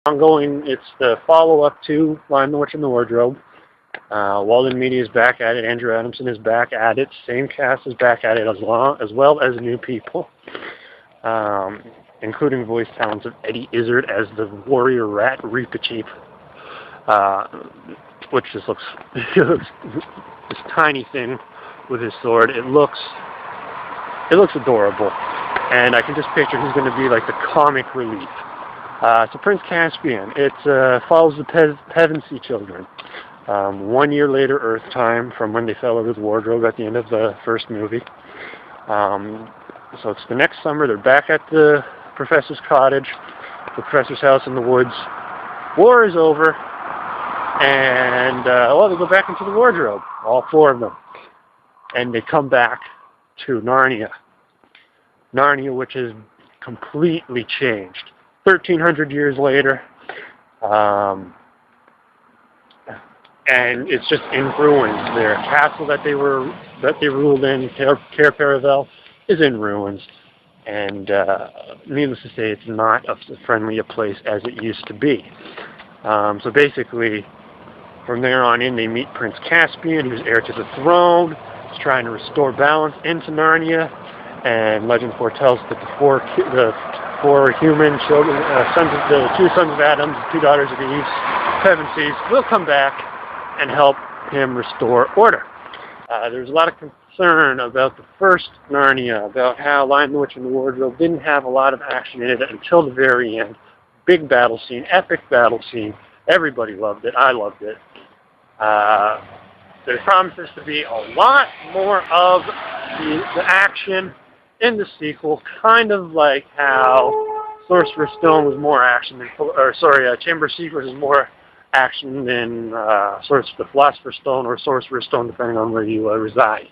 ongoing. It's the follow-up to Lion the Witch in the Wardrobe. Walden Media is back at it. Andrew Adamson is back at it. Same cast is back at it as well as new people, including voice talents of Eddie Izzard as the warrior rat Reepicheep, which just looks this tiny thing with his sword. It looks adorable, and I can just picture he's going to be like the comic relief. So Prince Caspian, it follows the Pevensey children. 1 year later Earth time from when they fell out of the wardrobe at the end of the first movie. So it's the next summer. They're back at the professor's cottage, the professor's house in the woods. War is over, and they go back into the wardrobe, all four of them. And they come back to Narnia. Narnia, which is completely changed. 1,300 years later, and it's just in ruins. Their castle that they ruled in, Cair Paravel, is in ruins, and needless to say, it's not as friendly a place as it used to be. So basically, from there on in, they meet Prince Caspian, who's heir to the throne. He's trying to restore balance into Narnia, and legend foretells that the four human children, the two sons of Adam, the two daughters of Eve, Pevensies, will come back and help him restore order. There's a lot of concern about the first Narnia, about how Lion the Witch in the Wardrobe didn't have a lot of action in it until the very end. Big battle scene, epic battle scene. Everybody loved it. I loved it. There promises to be a lot more of the action in the sequel, kind of like how Sorcerer's Stone was more action than, Chamber of Secrets is more action than the Philosopher's Stone or Sorcerer's Stone, depending on where you reside.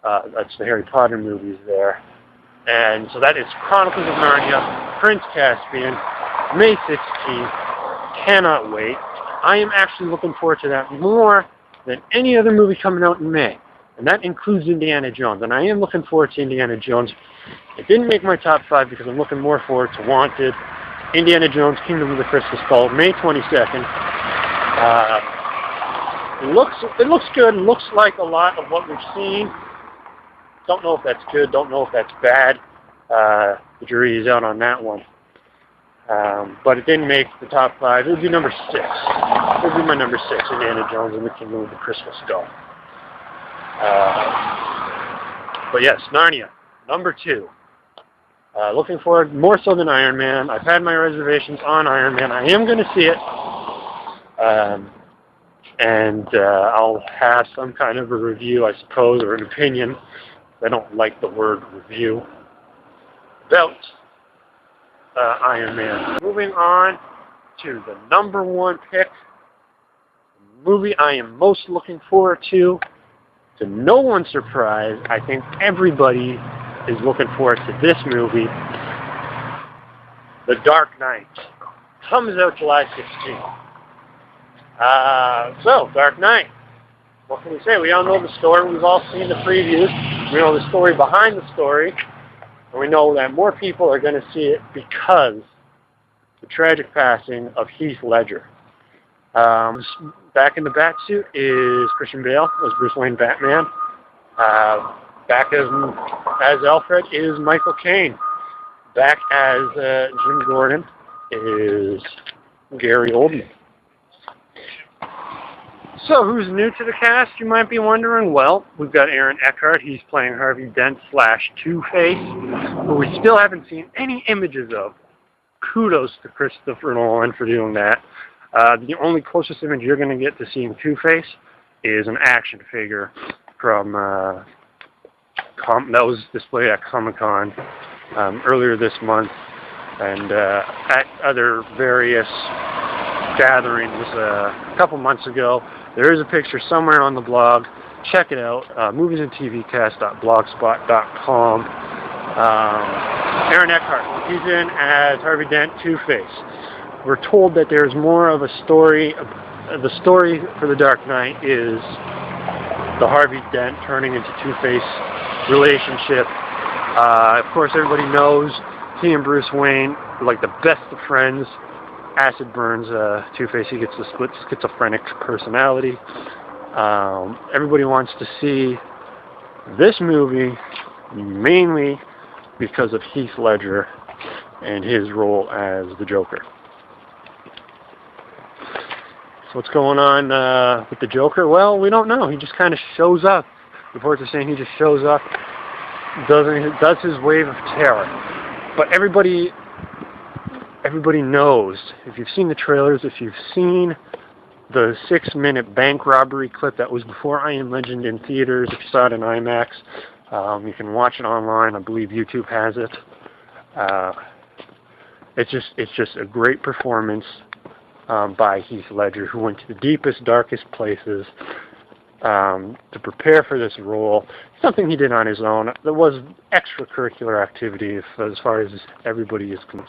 That's the Harry Potter movies there. And so that is Chronicles of Narnia, Prince Caspian, May 16th. Cannot wait. I am actually looking forward to that more than any other movie coming out in May. And that includes Indiana Jones. And I am looking forward to Indiana Jones. It didn't make my top 5 because I'm looking more forward to Wanted, Indiana Jones, Kingdom of the Crystal Skull, May 22nd. It looks good. It looks like a lot of what we've seen. Don't know if that's good. Don't know if that's bad. The jury is out on that one. But it didn't make the top 5. It would be number 6. It would be my number 6, Indiana Jones and the Kingdom of the Crystal Skull. But yes, Narnia, number 2. Looking forward more so than Iron Man. I've had my reservations on Iron Man. I am going to see it. And I'll have some kind of a review, I suppose, or an opinion. I don't like the word review. About Iron Man. Moving on to the number 1 pick. The movie I am most looking forward to no one's surprise, I think everybody is looking forward to this movie. The Dark Knight comes out July 16th. So, Dark Knight. What can we say? We all know the story. We've all seen the previews. We know the story behind the story. And we know that more people are going to see it because the tragic passing of Heath Ledger. Back in the Batsuit is Christian Bale as Bruce Wayne Batman. Back as Alfred is Michael Caine. Back as Jim Gordon is Gary Oldman. So, who's new to the cast, you might be wondering? Well, we've got Aaron Eckhart. He's playing Harvey Dent / Two-Face, who we still haven't seen any images of. Kudos to Christopher Nolan for doing that. The only closest image you're going to get to seeing Two-Face is an action figure from that was displayed at Comic-Con earlier this month, and at other various gatherings a couple months ago. There is a picture somewhere on the blog. Check it out, moviesandtvcast.blogspot.com. Aaron Eckhart, he's in as Harvey Dent, Two-Face. We're told that there's more of a story. The story for The Dark Knight is the Harvey Dent turning into Two-Face relationship. Of course, everybody knows he and Bruce Wayne are like the best of friends acid burns Two-Face. He gets a split schizophrenic personality. Everybody wants to see this movie mainly because of Heath Ledger and his role as the Joker. So what's going on with the Joker? Well, we don't know. He just kind of shows up. Reports are saying he just shows up, does his wave of terror. But everybody knows, if you've seen the trailers, if you've seen the 6-minute bank robbery clip that was before I Am Legend in theaters, if you saw it in IMAX, you can watch it online. I believe YouTube has it. It's just a great performance by Heath Ledger, who went to the deepest, darkest places to prepare for this role. Something he did on his own. There was extracurricular activity as far as everybody is concerned.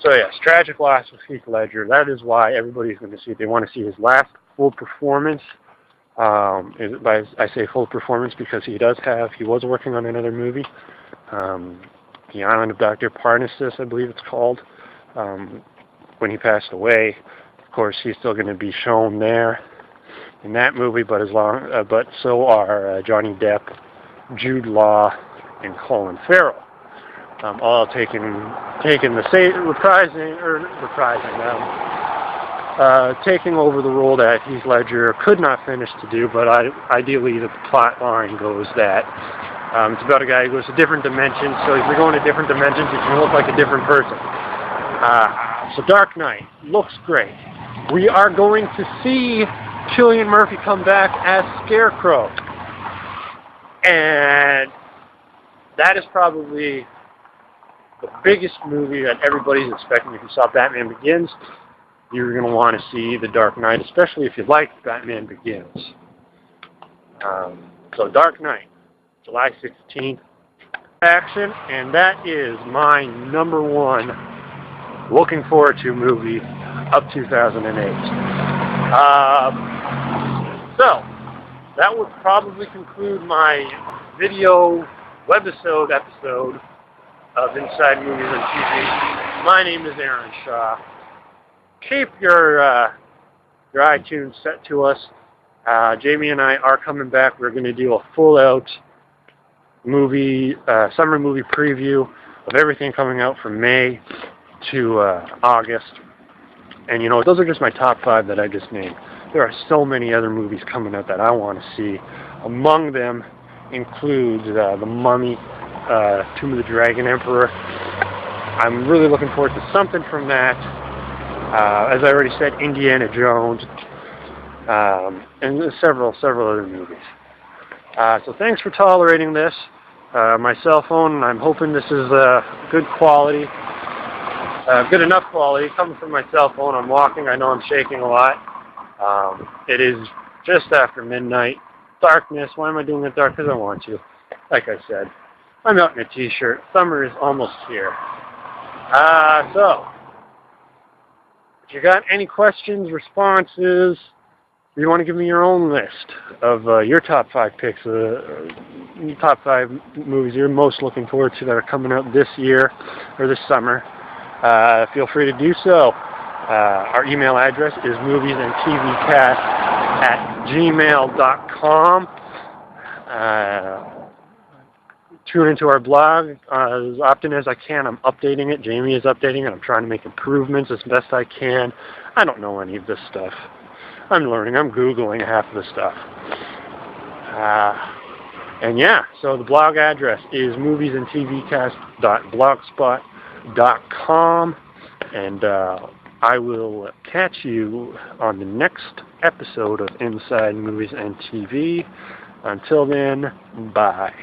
So yes, tragic loss of Heath Ledger. That is why everybody's going to see it. They want to see his last full performance. I say full performance because he was working on another movie, The Island of Dr. Parnassus, I believe it's called. When he passed away, of course, he's still going to be shown there in that movie, but so are Johnny Depp, Jude Law, and Colin Farrell. All taking over the role that Heath Ledger could not finish to do, but ideally the plot line goes that it's about a guy who goes to different dimensions, so if you're going to different dimensions, you can look like a different person. So Dark Knight looks great. We are going to see Cillian Murphy come back as Scarecrow, and that is probably the biggest movie that everybody's expecting. If you saw Batman Begins, you're going to want to see The Dark Knight, especially if you like Batman Begins. So Dark Knight, July 16th, action, and that is my #1 looking forward to movie of 2008. So that would probably conclude my video webisode episode of Inside Movies and TV. My name is Aaron Shaw. Keep your iTunes set to us. Jamie and I are coming back. We're going to do a full-out summer movie preview of everything coming out from May to August. And you know, those are just my top 5 that I just named. There are so many other movies coming out that I want to see. Among them includes The Mummy, Tomb of the Dragon Emperor. I'm really looking forward to something from that. As I already said, Indiana Jones, and several other movies. So thanks for tolerating this. My cell phone, I'm hoping this is good quality, good enough quality. Coming from my cell phone, I'm walking. I know I'm shaking a lot. It is just after midnight. Darkness. Why am I doing it dark? Because I want to. Like I said, I'm out in a t-shirt. Summer is almost here. So, if you got any questions, responses, or you want to give me your own list of your top 5 picks, top 5 movies you're most looking forward to that are coming out this year or this summer, feel free to do so. Our email address is moviesandtvcast@gmail.com. Tune into our blog as often as I can. I'm updating it. Jamie is updating it. I'm trying to make improvements as best I can. I don't know any of this stuff. I'm learning. I'm Googling half of the stuff. And yeah, so the blog address is moviesandtvcast.blogspot.com. And I will catch you on the next episode of Inside Movies and TV. Until then, bye.